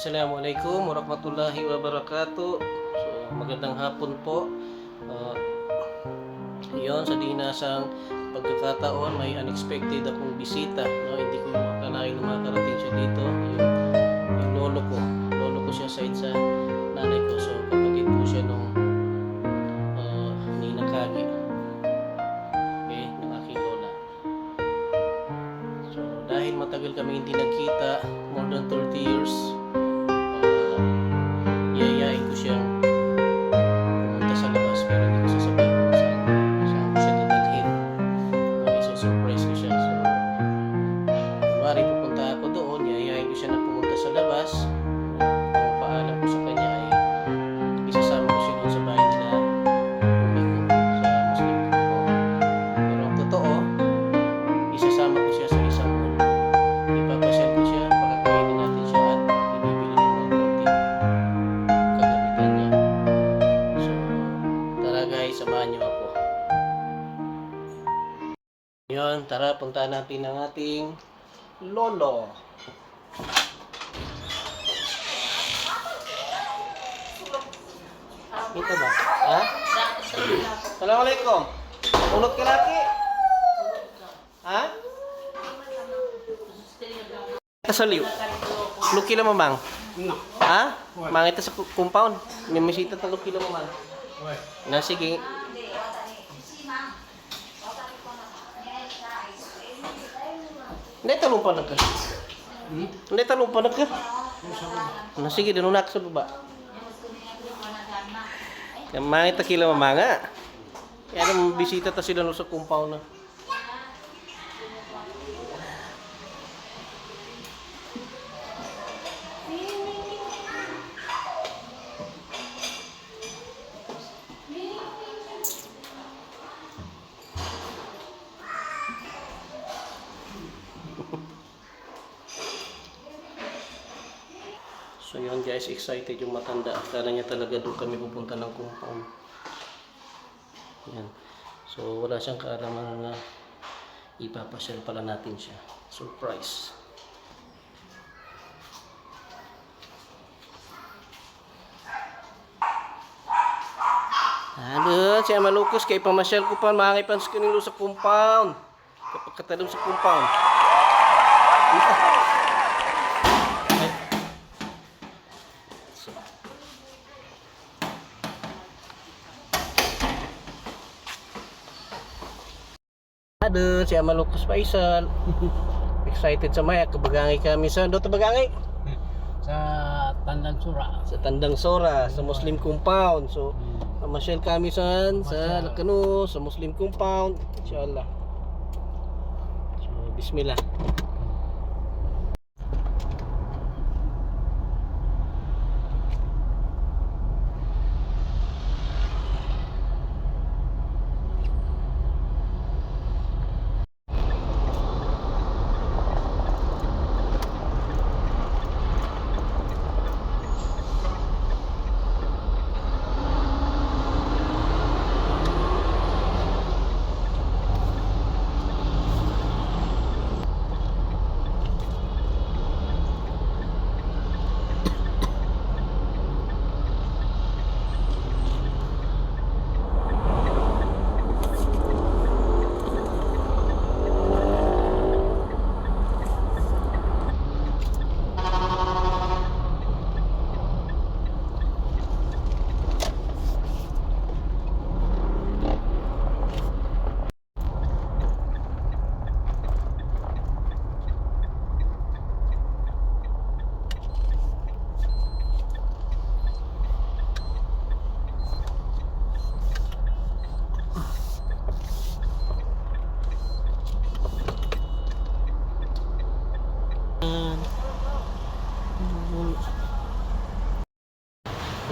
Assalamualaikum warahmatullahi wabarakatuh. So, magandang hapon po. Uh, Yun, sa dinasang pagkakataon, may unexpected akong bisita. No? Hindi ko makalain na makarating siya dito. Yung lolo ko. Lolo ko siya side sa nanay ko. So, kapatid po siya nung Ninang Kagi. Okay, ng aking lola. So, dahil matagal kami hindi nagkita, more than 30 years, yayain ko siyang pumunta sa labas, pero hindi ko sasabihin kung saan ko siya dadalhin. Surprise ko siya. So, kunwari pupunta ako doon, yayain ko siya na pumunta sa labas. Ang paalam ko sa kanya ay isasama ko siya doon sa bahay nila Umiko sa Muslim compound. Pero ang totoo, isasama ko siya sa isang mall. Ipapasyal ko siya, pakakainin natin siya at ibibili ng mga konting kagamitan niya. So, tara guys, samahan niyo ako. Yun, tara, puntahan natin ang ating lolo. Ito ba? Ha? Assalamualaikum. Ulot ka laki? Ha? Ito sa liw. Luki lang mamang. Ha? Mangita sa compound. May misita ta luki lang mamang. Na sige. Hindi talong pa nagka. Hindi talong pa nagka. Na sige, dinunak sa baba. Mangita kila mamanga. Kaya naman bisita ta sila sa compound na. So yun guys, excited yung matanda. Akala niya talaga doon kami pupunta ng compound. Yan. So wala siyang kaalaman na ipapasyal pala natin siya. Surprise. Ano, siya malukos kay pamasyal ko pa mangipans ko nilo sa compound. Kapag katalong sa compound. Aduh, siya malukos pa isa. Excited sa maya, kabagangay kami sa doon tabagangay? Sa Tandang Sura. Sa Tandang Sora, sa Muslim compound. So, mamasyal kami sa Lakano, sa Muslim compound. Inshallah. So, bismillah.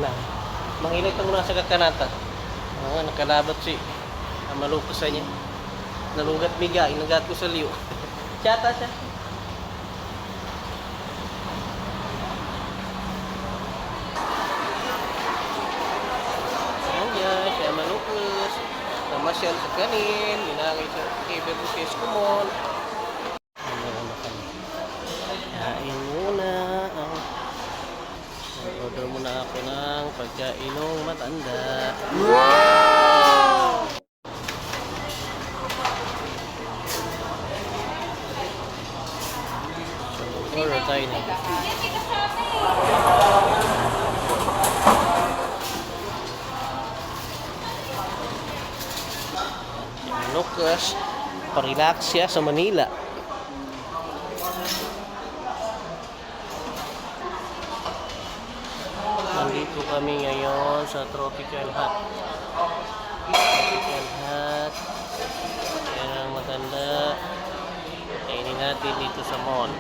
Na, mangilay itong nasa kakanata. Nakalabat si malukos sa niya. Nalugat biga, inagat ko sa liyo. Tiyata siya. Ayan, siya malukos. Namasyal sa kanin, inangay sa Kiberbusis Kumon. Kain muna. Order muna ako ng pagkainong matanda. So, order tayo na. Lucas, parelax siya sa Manila. Nandito kami ngayon sa Tropical Hut. Tropical Hut. Yan ang maganda. Kainin natin dito sa mall.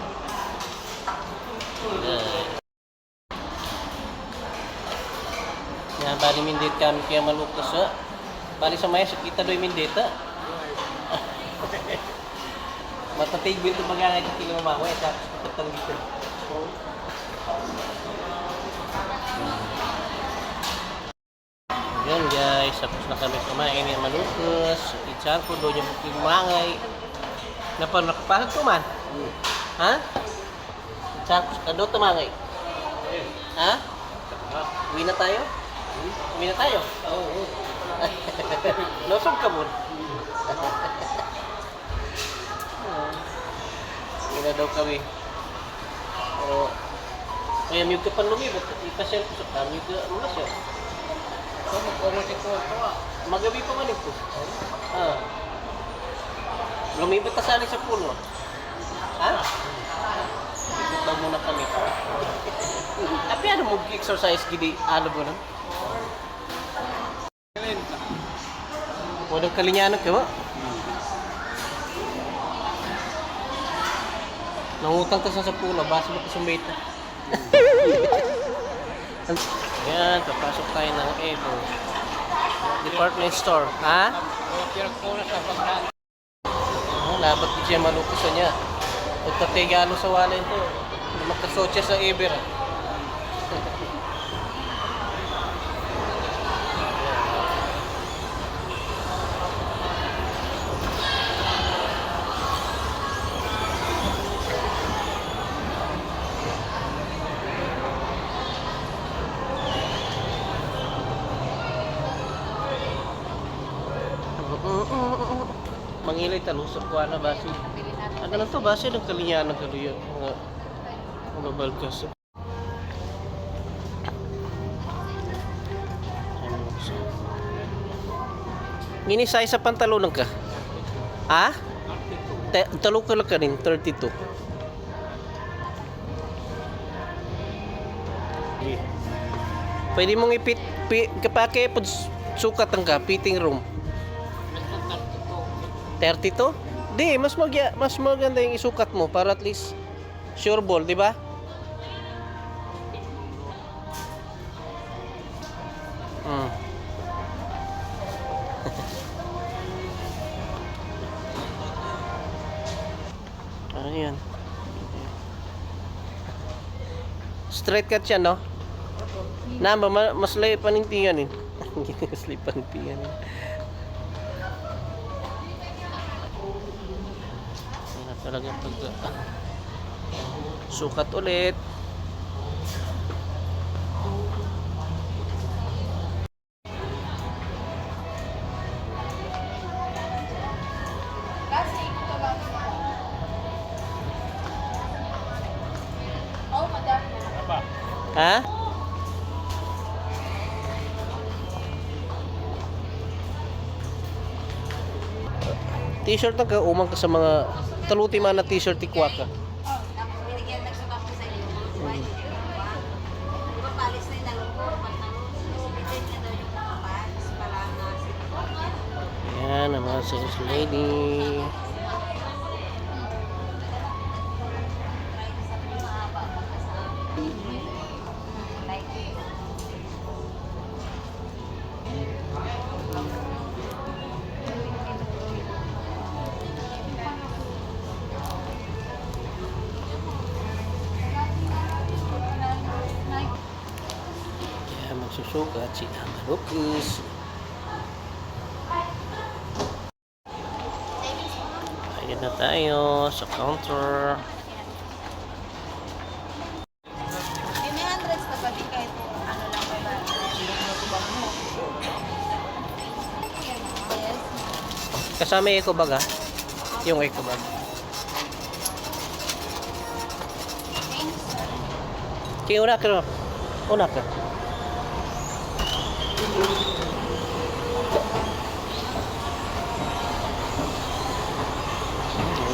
Yan, bali mindit kami kaya malukas ha. Bali sa maya, kita do'y mindit ha. Matatigbil ito magangay sa kilo mamawa. Tapos patang dito. Yan guys, tapos na kami kumain ng malukas. Itchar ko doon yung buking mangay. Nakapasok ko man? Ha? Itchar ko sa doon mangay. Ha? Uwi na tayo? Uwi na tayo? Oo. Nosog ka mo? Uwi na daw kami. Oo. Kaya miyog ka pa lumibot. Ipasel ko sa kamiyog ka. Ano siya? Magabi pa man ito. Lumibot ka sana sa puno. Ha? Ikot daw muna kami. Tapi ano mo exercise gidi? Ano ba nun? Wadang kalinyanan ka ba? Nangutang ka sa puno. Basa mo ka sa meta. Yan, papasok tayo ng Evo department store. Ha? Labat ko siya malukusan niya. Pagtatigalo sa wallet ito. Makasotya sa Ever. Mangilay talusok ko na basi. Ano na to basi ng kalinyanan kaluyo mga balkas. Ngini size sa pantalon ka? Ha? Talo ka lang ka rin, 32. Pwede mong kapake pud sukat ang ka, fitting room. 32? Di, mas maganda yung isukat mo para at least sure ball, di ba? Ano yan? Straight cut siya, no? Namba, mas lay panintingan eh. Mas lay panintingan eh. Talagang pag sukat ulit. Ha? T-shirt na ka, umang ka sa mga taluti man na t-shirt tikwa ka. Binigyan nagsuka ko sa iyo. Diba palis na yung dalawang pantalon? Binigyan niya daw yung mga pants para na Ayan, ang mga sales lady. Kaya magsusukat si Amarukis. Ayan na tayo sa counter. May hundreds na ba di kahit Kasama yung eco bag ha. Yung eco bag. Thanks. Kaya una ka. Una ka.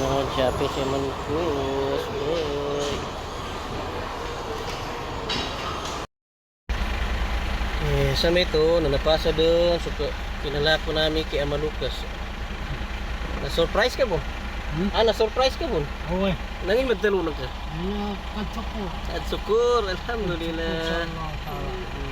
Oh, Shopee siya man cruise. Boy. Sa may ito, na napasa doon. So, kinala ko namin kay Ama Lucas. Na-surprise ka mo? Hmm? Na-surprise ka mo? Oy, Nangin magdalunag ka? ano, kadto ko. At sukur, alhamdulillah. Sa Allah Ta'ala.